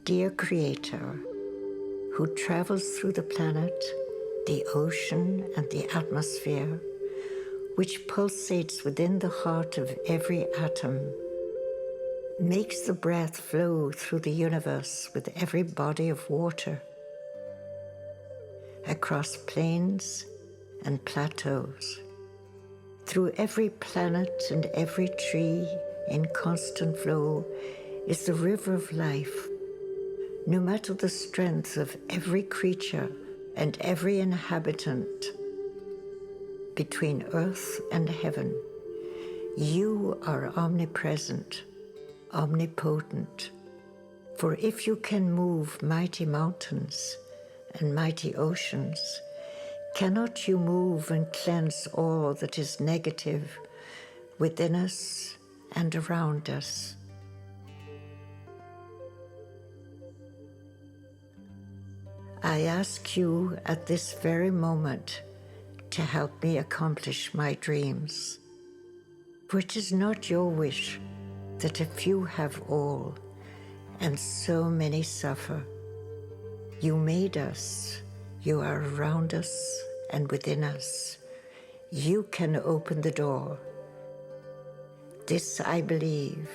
Dear Creator, who travels through the planet, the ocean, and the atmosphere, which pulsates within the heart of every atom, makes the breath flow through the universe with every body of water, across plains and plateaus, through every planet and every tree in constant flow is the river of life. No matter the strength of every creature and every inhabitant, between earth and heaven, you are omnipresent, omnipotent. For if you can move mighty mountains and mighty oceans, cannot you move and cleanse all that is negative within us and around us? I ask you at this very moment to help me accomplish my dreams. For it is not your wish that a few have all and so many suffer. You made us, you are around us and within us. You can open the door. This I believe,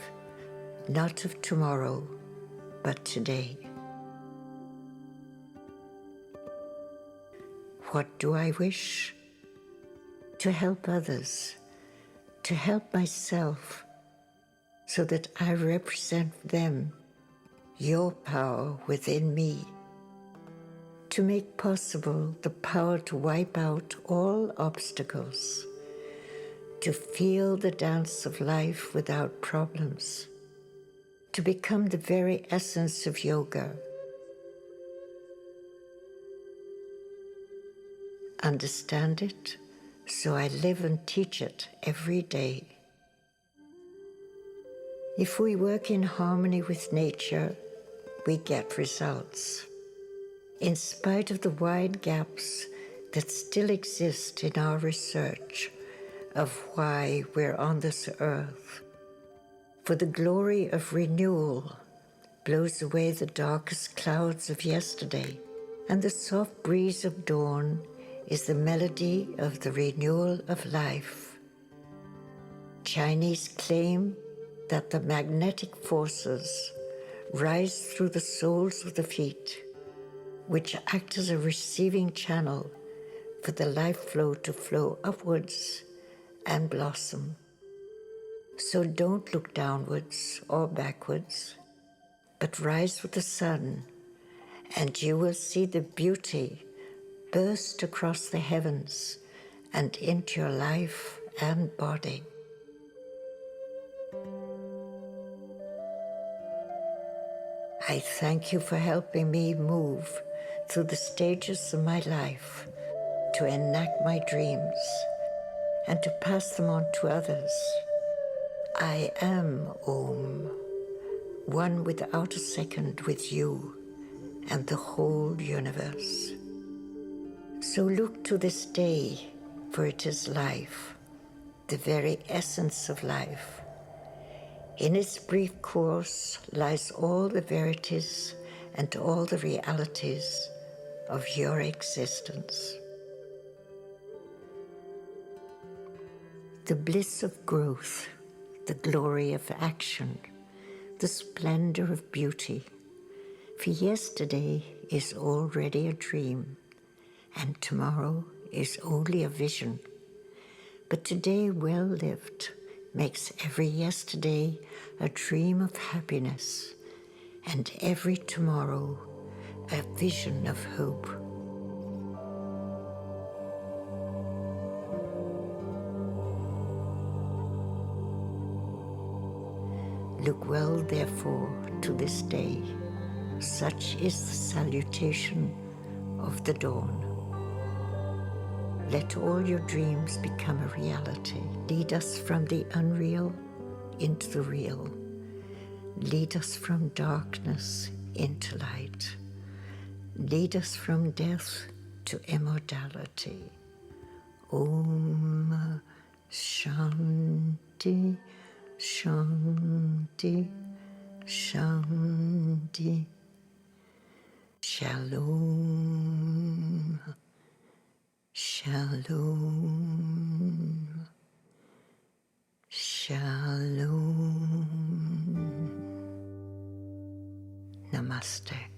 not of tomorrow, but today. What do I wish? To help others, to help myself, so that I represent them, your power within me, to make possible the power to wipe out all obstacles, to feel the dance of life without problems, to become the very essence of yoga. Understand it, so I live and teach it every day. If we work in harmony with nature, we get results. In spite of the wide gaps that still exist in our research of why we're on this earth, for the glory of renewal blows away the darkest clouds of yesterday, and the soft breeze of dawn is the melody of the renewal of life. Chinese claim that the magnetic forces rise through the soles of the feet, which act as a receiving channel for the life flow to flow upwards and blossom. So don't look downwards or backwards, but rise with the sun, and you will see the beauty burst across the heavens and into your life and body. I thank you for helping me move through the stages of my life to enact my dreams and to pass them on to others. I am Om, one without a second with you and the whole universe. So look to this day, for it is life, the very essence of life. In its brief course lies all the verities and all the realities of your existence. The bliss of growth, the glory of action, the splendor of beauty. For yesterday is already a dream, and tomorrow is only a vision. But today well lived makes every yesterday a dream of happiness, and every tomorrow a vision of hope. Look well, therefore, to this day. Such is the salutation of the dawn. Let all your dreams become a reality. Lead us from the unreal into the real. Lead us from darkness into light. Lead us from death to immortality. Om Shanti, Shanti, Shanti. Shalom, shalom, shalom. Namaste.